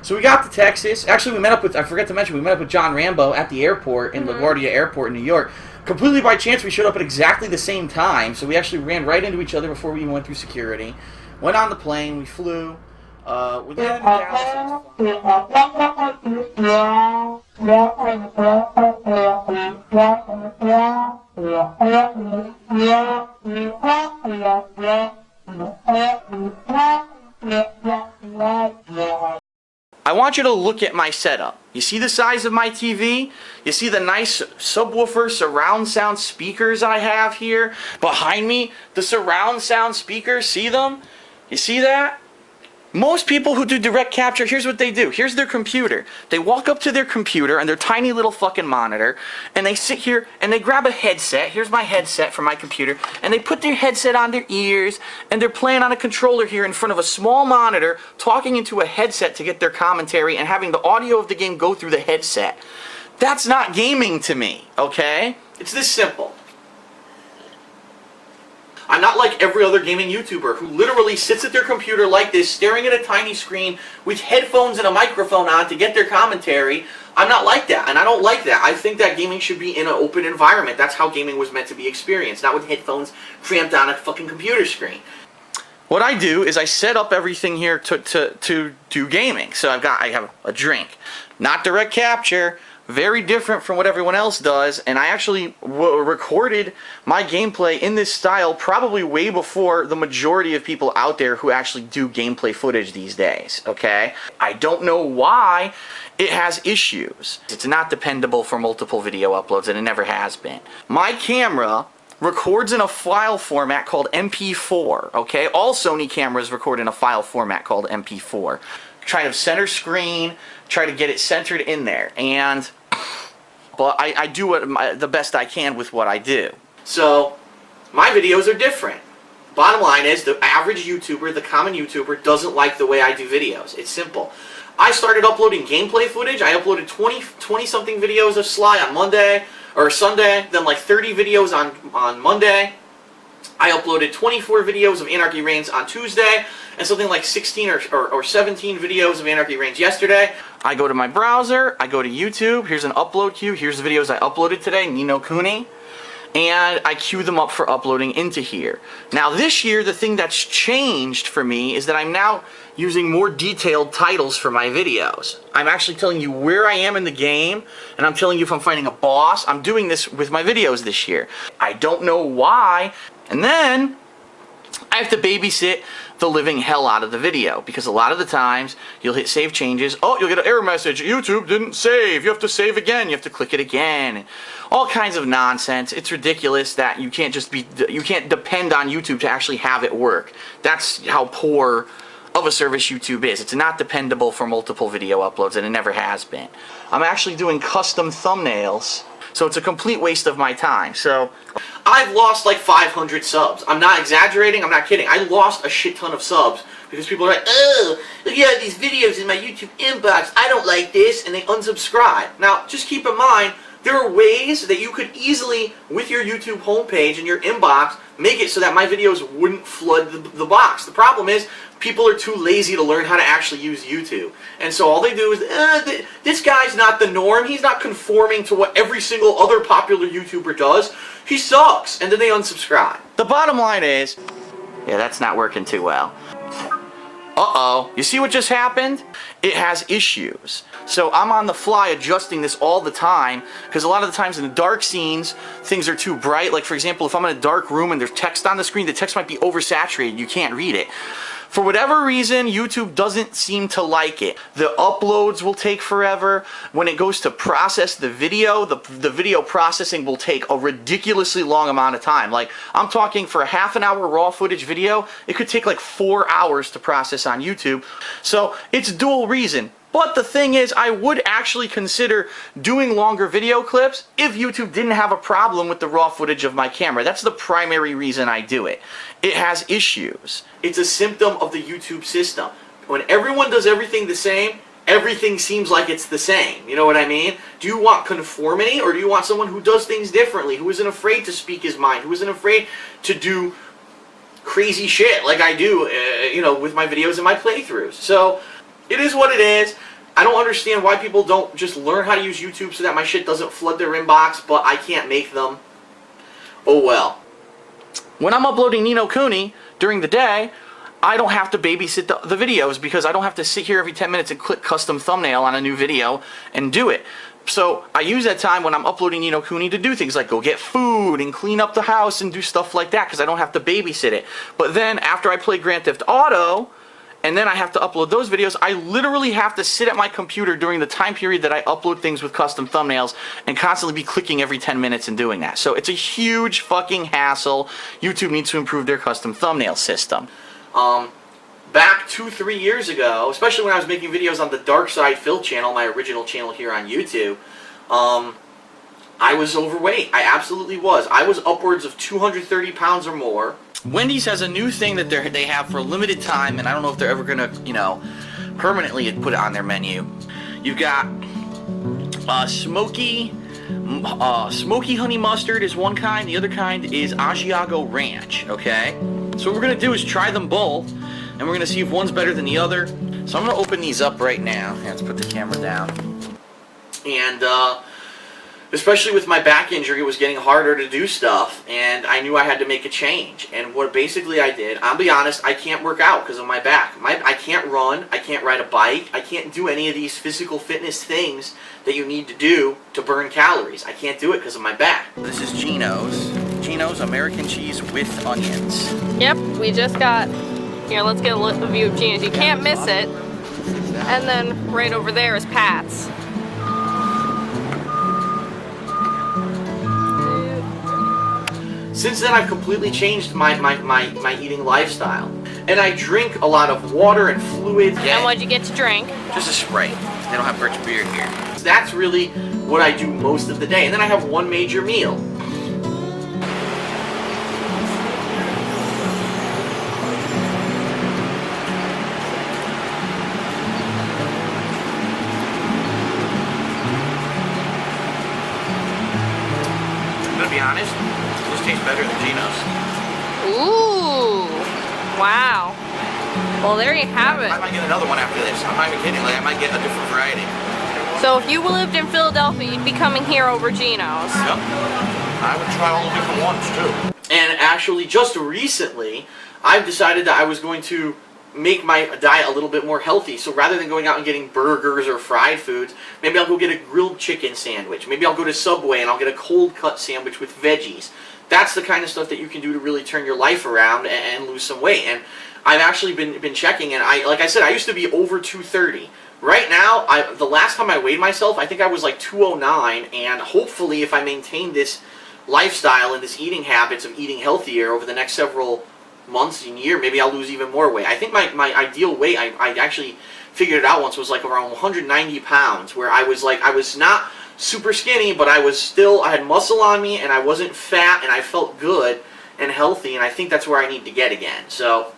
So we got to Texas. Actually, we met up with, I forgot to mention, we met up with John Rambo at the airport in LaGuardia Airport in New York. Completely by chance, we showed up at exactly the same time. So we actually ran right into each other before we even went through security. Went on the plane, we flew. We landed in Dallas. I want you to look at my setup. You see the size of my TV? You see the nice subwoofer surround sound speakers I have here? Behind me, the surround sound speakers, see them? You see that? Most people who do direct capture, here's what they do. Here's their computer. They walk up to their computer and their tiny little fucking monitor, and they sit here and they grab a headset. Here's my headset from my computer. And they put their headset on their ears, and they're playing on a controller here in front of a small monitor, talking into a headset to get their commentary and having the audio of the game go through the headset. That's not gaming to me, okay? It's this simple. I'm not like every other gaming YouTuber who literally sits at their computer like this, staring at a tiny screen with headphones and a microphone on to get their commentary. I'm not like that, and I don't like that. I think that gaming should be in an open environment. That's how gaming was meant to be experienced, not with headphones cramped on a fucking computer screen. What I do is I set up everything here to do gaming. So I have a drink, not direct capture. Very different from what everyone else does, and I actually recorded my gameplay in this style probably way before the majority of people out there who actually do gameplay footage these days, okay? I don't know why it has issues. It's not dependable for multiple video uploads, and it never has been. My camera records in a file format called MP4, okay? All Sony cameras record in a file format called MP4. Try to center screen, try to get it centered in there, but I do the best I can with what I do. So, my videos are different. Bottom line is, the average YouTuber, the common YouTuber, doesn't like the way I do videos. It's simple. I started uploading gameplay footage. I uploaded 20-something videos of Sly on Monday, or Sunday, then like 30 videos on Monday. I uploaded 24 videos of Anarchy Reigns on Tuesday, and something like 16 or 17 videos of Anarchy Reigns yesterday. I go to my browser, I go to YouTube, here's an upload queue, here's the videos I uploaded today, Nino Cooney, and I queue them up for uploading into here. Now this year, the thing that's changed for me is that I'm now using more detailed titles for my videos. I'm actually telling you where I am in the game, and I'm telling you if I'm fighting a boss. I'm doing this with my videos this year. I don't know why. And then I have to babysit the living hell out of the video, because a lot of the times you'll hit save changes. Oh, you'll get an error message. YouTube didn't save. You have to save again. You have to click it again. All kinds of nonsense. It's ridiculous that you can't depend on YouTube to actually have it work. That's how poor of a service YouTube is. It's not dependable for multiple video uploads, and it never has been. I'm actually doing custom thumbnails, so it's a complete waste of my time. So I've lost like 500 subs. I'm not exaggerating, I'm not kidding. I lost a shit ton of subs because people are like, oh, look at these videos in my YouTube inbox, I don't like this, and they unsubscribe. Now, just keep in mind, there are ways that you could easily, with your YouTube homepage and your inbox, make it so that my videos wouldn't flood the box. The problem is, people are too lazy to learn how to actually use YouTube. And so all they do is, this guy's not the norm, he's not conforming to what every single other popular YouTuber does, he sucks, and then they unsubscribe. The bottom line is, yeah, that's not working too well. Uh-oh, you see what just happened? It has issues. So I'm on the fly adjusting this all the time, because a lot of the times in the dark scenes, things are too bright. Like for example, if I'm in a dark room and there's text on the screen, the text might be oversaturated, you can't read it. For whatever reason, YouTube doesn't seem to like it. The uploads will take forever. When it goes to process the video, the video processing will take a ridiculously long amount of time. Like, I'm talking for a half an hour raw footage video, it could take like 4 hours to process on YouTube. So, it's dual reason. But the thing is, I would actually consider doing longer video clips if YouTube didn't have a problem with the raw footage of my camera. That's the primary reason I do it. It has issues. It's a symptom of the YouTube system. When everyone does everything the same, everything seems like it's the same. You know what I mean? Do you want conformity, or do you want someone who does things differently, who isn't afraid to speak his mind, who isn't afraid to do crazy shit like I do, you know, with my videos and my playthroughs? So, it is what it is. I don't understand why people don't just learn how to use YouTube so that my shit doesn't flood their inbox, but I can't make them. Oh well. When I'm uploading Ni no Kuni during the day, I don't have to babysit the videos because I don't have to sit here every 10 minutes and click custom thumbnail on a new video and do it. So I use that time when I'm uploading Ni no Kuni to do things like go get food and clean up the house and do stuff like that because I don't have to babysit it. But then after I play Grand Theft Auto and then I have to upload those videos, I literally have to sit at my computer during the time period that I upload things with custom thumbnails and constantly be clicking every 10 minutes and doing that. So it's a huge fucking hassle. YouTube needs to improve their custom thumbnail system. Back 2-3 years ago, especially when I was making videos on the Darksydephil channel, my original channel here on YouTube, I was overweight. I absolutely was. I was upwards of 230 pounds or more. Wendy's has a new thing that they have for a limited time, and I don't know if they're ever going to, you know, permanently put it on their menu. You've got smoky honey mustard is one kind. The other kind is Asiago Ranch, okay? So what we're going to do is try them both, and we're going to see if one's better than the other. So I'm going to open these up right now. Let's put the camera down. And especially with my back injury, it was getting harder to do stuff, and I knew I had to make a change. And what basically I did, I'll be honest, I can't work out because of my back. I can't run, I can't ride a bike, I can't do any of these physical fitness things that you need to do to burn calories. I can't do it because of my back. This is Geno's American cheese with onions. Yep, we just got, here, let's get a view of Geno's. You can't miss it. And then right over there is Pat's. Since then, I've completely changed my eating lifestyle. And I drink a lot of water and fluids. And what'd you get to drink? Just a Sprite. They don't have rich beer here. So that's really what I do most of the day. And then I have one major meal. I'm gonna be honest, this tastes better than Geno's. Ooh, wow. Well, there you have it. I might get another one after this. I'm not even kidding. Like, I might get a different variety. So if you lived in Philadelphia, you'd be coming here over Geno's. Yep. I would try all the different ones too. And actually, just recently, I've decided that I was going to make my diet a little bit more healthy. So rather than going out and getting burgers or fried foods, maybe I'll go get a grilled chicken sandwich. Maybe I'll go to Subway and I'll get a cold cut sandwich with veggies. That's the kind of stuff that you can do to really turn your life around and lose some weight. And I've actually been checking, and like I said, I used to be over 230. Right now, the last time I weighed myself, I think I was like 209, and hopefully if I maintain this lifestyle and this eating habits of eating healthier over the next several months and year, maybe I'll lose even more weight. I think my ideal weight, I actually figured it out once, was like around 190 pounds, where I was not super skinny, but I had muscle on me, and I wasn't fat, and I felt good and healthy, and I think that's where I need to get again. So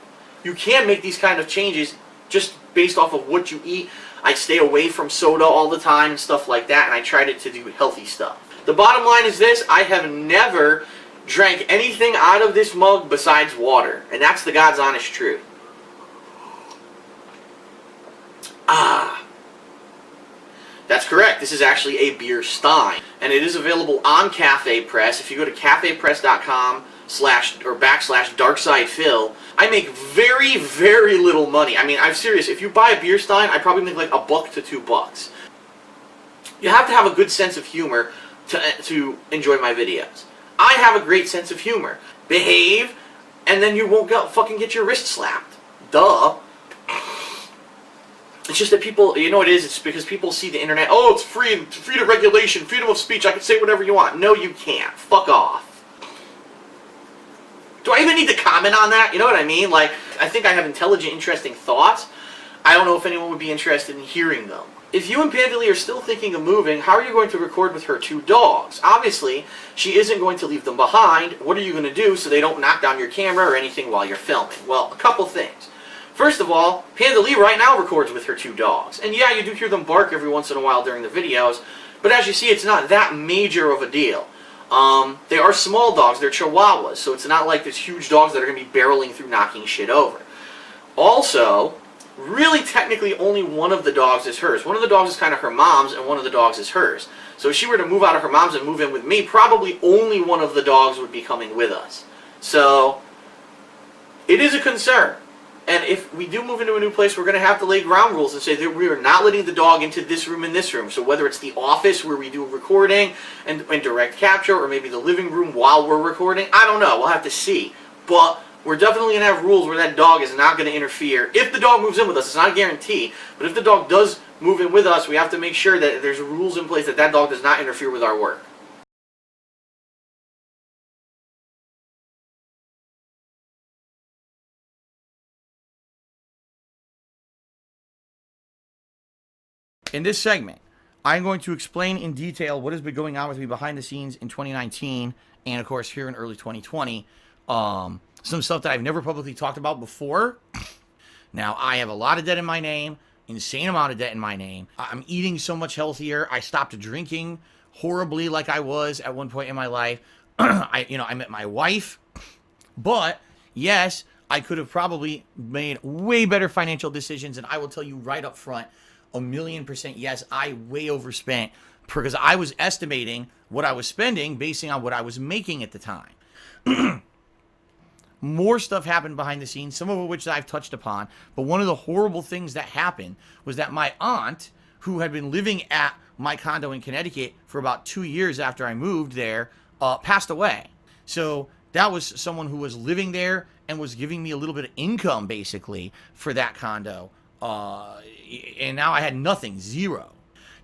you can make these kind of changes just based off of what you eat. I stay away from soda all the time and stuff like that, and I tried to do healthy stuff. The bottom line is this: I have never drank anything out of this mug besides water, and that's the God's honest truth. That's correct. This is actually a beer stein, and it is available on Cafe Press. If you go to cafepress.com/Darksydephil, I make very, very little money. I mean, I'm serious. If you buy a beer stein, I probably make like $1 to $2. You have to have a good sense of humor to enjoy my videos. I have a great sense of humor. Behave, and then you won't fucking get your wrist slapped. Duh. It's just that people, you know what it is? It's because people see the internet, oh, it's free to regulation, freedom of speech, I can say whatever you want. No, you can't. Fuck off. Do I even need to comment on that? You know what I mean? Like, I think I have intelligent, interesting thoughts. I don't know if anyone would be interested in hearing them. If you and Pandalee are still thinking of moving, how are you going to record with her 2 dogs? Obviously, she isn't going to leave them behind. What are you going to do so they don't knock down your camera or anything while you're filming? Well, a couple things. First of all, Pandalee right now records with her 2 dogs. And yeah, you do hear them bark every once in a while during the videos, but as you see, it's not that major of a deal. They are small dogs, they're Chihuahuas, so it's not like there's huge dogs that are going to be barreling through knocking shit over. Also, really technically only one of the dogs is hers. One of the dogs is kind of her mom's, and one of the dogs is hers. So if she were to move out of her mom's and move in with me, probably only one of the dogs would be coming with us. So it is a concern. And if we do move into a new place, we're going to have to lay ground rules and say that we are not letting the dog into this room and this room. So whether it's the office where we do recording and direct capture, or maybe the living room while we're recording, I don't know. We'll have to see. But we're definitely going to have rules where that dog is not going to interfere. If the dog moves in with us, it's not a guarantee. But if the dog does move in with us, we have to make sure that there's rules in place that that dog does not interfere with our work. In this segment, I'm going to explain in detail what has been going on with me behind the scenes in 2019 and, of course, here in early 2020. Some stuff that I've never publicly talked about before. Now, I have a lot of debt in my name, insane amount of debt in my name. I'm eating so much healthier. I stopped drinking horribly like I was at one point in my life. I met my wife. But, yes, I could have probably made way better financial decisions, and I will tell you right up front, 1,000,000% yes, I way overspent because I was estimating what I was spending basing on what I was making at the time. More stuff happened behind the scenes, some of which I've touched upon, but one of the horrible things that happened was that my aunt, who had been living at my condo in Connecticut for about 2 years after I moved there, passed away. So that was someone who was living there and was giving me a little bit of income, basically, for that condo. And now I had nothing, zero.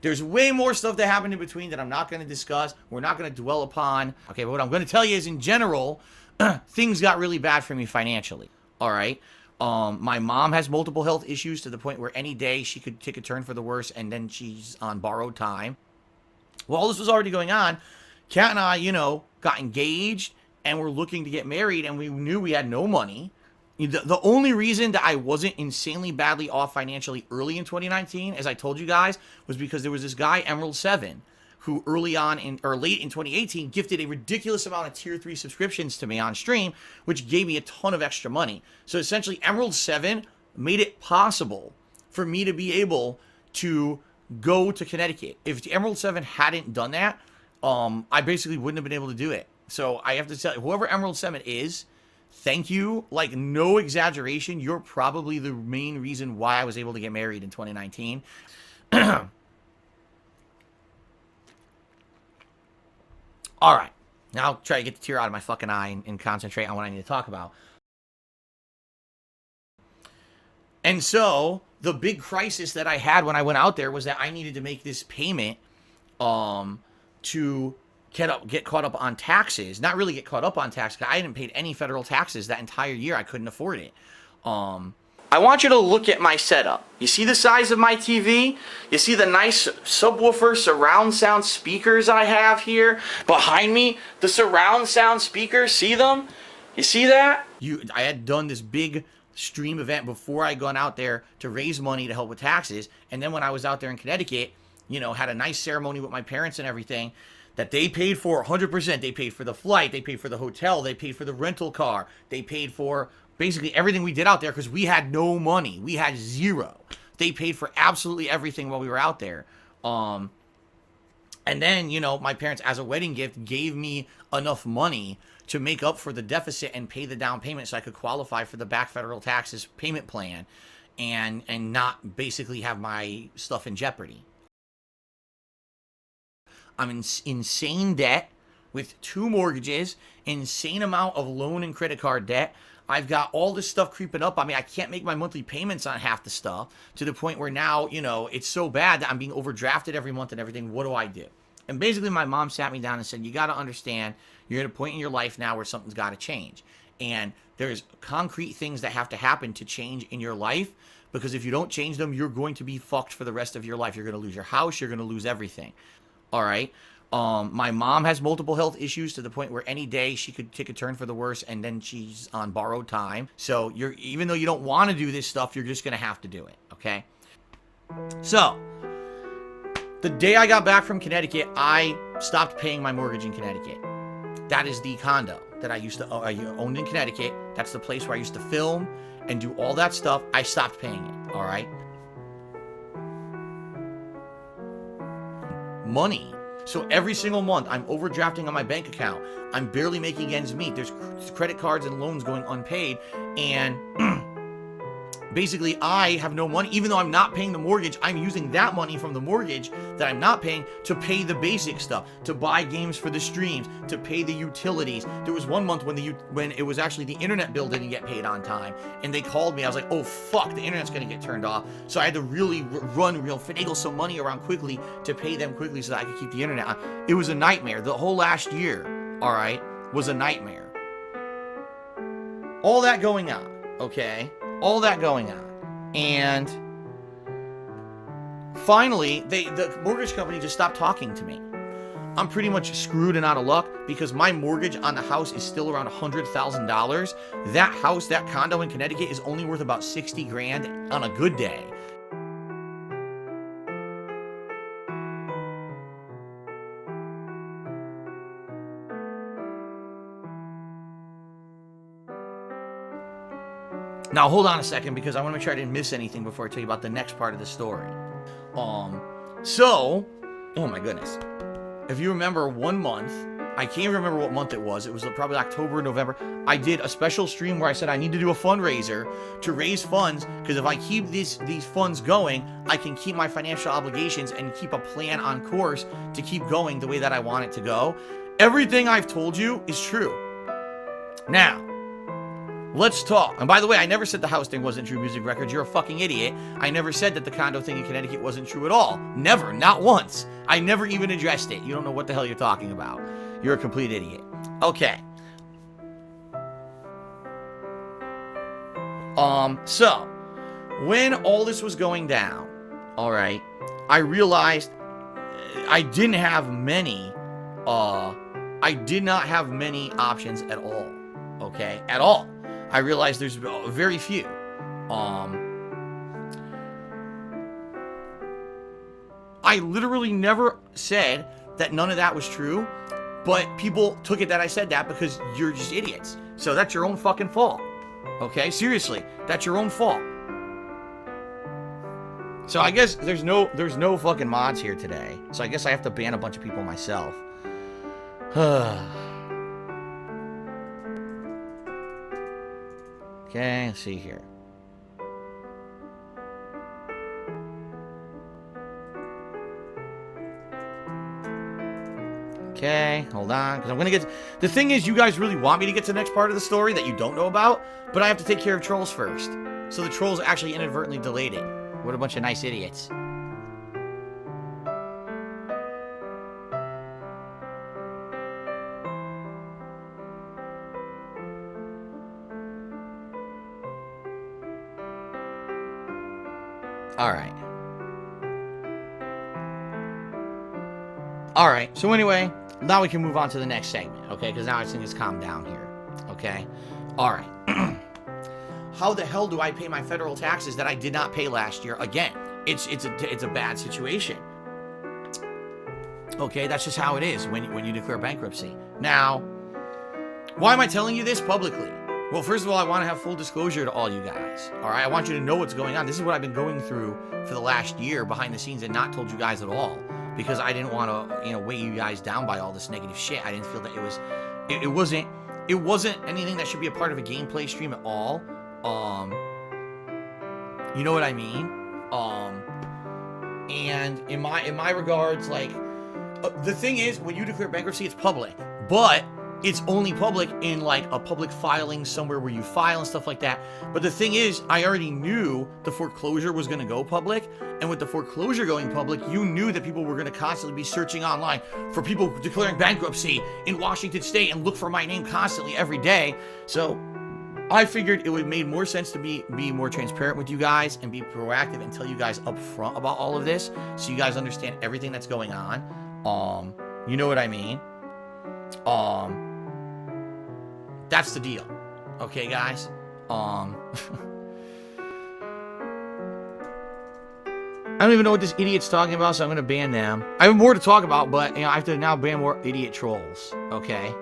There's way more stuff that happened in between that I'm not going to discuss. We're not going to dwell upon. Okay, but what I'm going to tell you is, in general, things got really bad for me financially. All right. My mom has multiple health issues to the point where any day she could take a turn for the worse, and then she's on borrowed time. Well, all this was already going on. Kat and I, got engaged and were looking to get married, and we knew we had no money. The only reason that I wasn't insanely badly off financially early in 2019, as I told you guys, was because there was this guy, Emerald7, who late in 2018 gifted a ridiculous amount of tier 3 subscriptions to me on stream, which gave me a ton of extra money. So essentially, Emerald7 made it possible for me to be able to go to Connecticut. If Emerald7 hadn't done that, I basically wouldn't have been able to do it. So I have to tell you, whoever Emerald7 is, thank you. Like, no exaggeration, you're probably the main reason why I was able to get married in 2019. All right. Now I'll try to get the tear out of my fucking eye and concentrate on what I need to talk about. And so, the big crisis that I had when I went out there was that I needed to make this payment to get caught up on taxes. Not really get caught up on taxes, because I hadn't paid any federal taxes that entire year. I couldn't afford it. I want you to look at my setup. You see the size of my TV? You see the nice subwoofer surround sound speakers I have here? Behind me, the surround sound speakers, see them? You see that? I had done this big stream event before I gone out there to raise money to help with taxes. And then when I was out there in Connecticut, had a nice ceremony with my parents and everything that they paid for 100%. They paid for the flight. They paid for the hotel. They paid for the rental car. They paid for basically everything we did out there because we had no money. We had zero. They paid for absolutely everything while we were out there. And then, my parents, as a wedding gift, gave me enough money to make up for the deficit and pay the down payment so I could qualify for the back federal taxes payment plan and not basically have my stuff in jeopardy. I'm in insane debt with 2 mortgages, insane amount of loan and credit card debt. I've got all this stuff creeping up on me. I can't make my monthly payments on half the stuff to the point where now, it's so bad that I'm being overdrafted every month and everything. What do I do? And basically my mom sat me down and said, you got to understand, you're at a point in your life now where something's got to change. And there's concrete things that have to happen to change in your life, because if you don't change them, you're going to be fucked for the rest of your life. You're going to lose your house. You're going to lose everything. All right. My mom has multiple health issues to the point where any day she could take a turn for the worse, and then she's on borrowed time. So even though you don't want to do this stuff, you're just going to have to do it. Okay. So the day I got back from Connecticut, I stopped paying my mortgage in Connecticut. That is the condo that I owned in Connecticut. That's the place where I used to film and do all that stuff. I stopped paying it. All right. Money. So every single month, I'm overdrafting on my bank account. I'm barely making ends meet. There's credit cards and loans going unpaid. And basically, I have no money. Even though I'm not paying the mortgage, I'm using that money from the mortgage that I'm not paying to pay the basic stuff, to buy games for the streams, to pay the utilities. There was one month when it was actually the internet bill didn't get paid on time, and they called me. I was like, oh fuck, the internet's gonna get turned off. So I had to really finagle some money around quickly to pay them quickly so that I could keep the internet on. It was a nightmare. The whole last year, all right, was a nightmare. All that going on, okay? All that going on. And finally, the mortgage company just stopped talking to me. I'm pretty much screwed and out of luck because my mortgage on the house is still around $100,000. That house, that condo in Connecticut is only worth about 60 grand on a good day. Now, hold on a second because I want to make sure I didn't miss anything before I tell you about the next part of the story. Oh my goodness. If you remember 1 month, I can't even remember what month it was. It was probably October or November. I did a special stream where I said I need to do a fundraiser to raise funds because if I keep these funds going, I can keep my financial obligations and keep a plan on course to keep going the way that I want it to go. Everything I've told you is true. Now, let's talk. And by the way, I never said the house thing wasn't true, Music Records. You're a fucking idiot. I never said that the condo thing in Connecticut wasn't true at all. Never. Not once. I never even addressed it. You don't know what the hell you're talking about. You're a complete idiot. Okay. So, when all this was going down, all right, I realized I did not have many options at all. Okay? At all. I realized there's very few. I literally never said that none of that was true, but people took it that I said that because you're just idiots. So that's your own fucking fault. Okay? Seriously, that's your own fault. So I guess there's no fucking mods here today. So I guess I have to ban a bunch of people myself. Okay, let's see here. Okay, hold on, because I'm going to get... The thing is, you guys really want me to get to the next part of the story that you don't know about, but I have to take care of trolls first. So the trolls actually inadvertently delayed it. What a bunch of nice idiots. Alright, so anyway, now we can move on to the next segment, okay? Because now I think it's calmed down here, okay? Alright. How the hell do I pay my federal taxes that I did not pay last year? Again, it's a bad situation. Okay, that's just how it is when you declare bankruptcy. Now, why am I telling you this publicly? Well, first of all, I want to have full disclosure to all you guys. All right, I want you to know what's going on. This is what I've been going through for the last year behind the scenes and not told you guys at all because I didn't want to, weigh you guys down by all this negative shit. I didn't feel that it wasn't anything that should be a part of a gameplay stream at all. You know what I mean? And in my regards, like, the thing is, when you declare bankruptcy, it's public, but it's only public in like a public filing somewhere where you file and stuff like that. But the thing is, I already knew the foreclosure was going to go public. And with the foreclosure going public, you knew that people were going to constantly be searching online for people declaring bankruptcy in Washington State and look for my name constantly every day. So I figured it would make more sense to be more transparent with you guys and be proactive and tell you guys up front about all of this so you guys understand everything that's going on. You know what I mean? That's the deal. Okay, guys? I don't even know what this idiot's talking about, so I'm going to ban them. I have more to talk about, but I have to now ban more idiot trolls. Okay?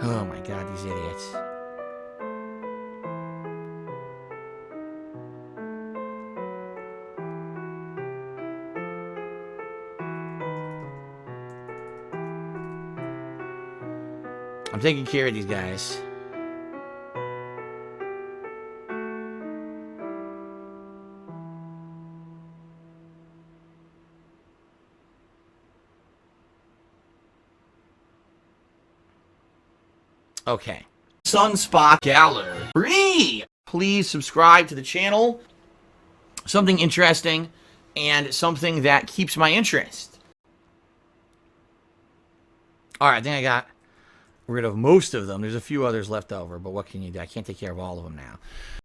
Oh my god, these idiots. I'm taking care of these guys. Okay. Sunspot Gallery. Please subscribe to the channel. Something interesting and something that keeps my interest. Alright, I think I got rid of most of them. There's a few others left over, but what can you do? I can't take care of all of them now.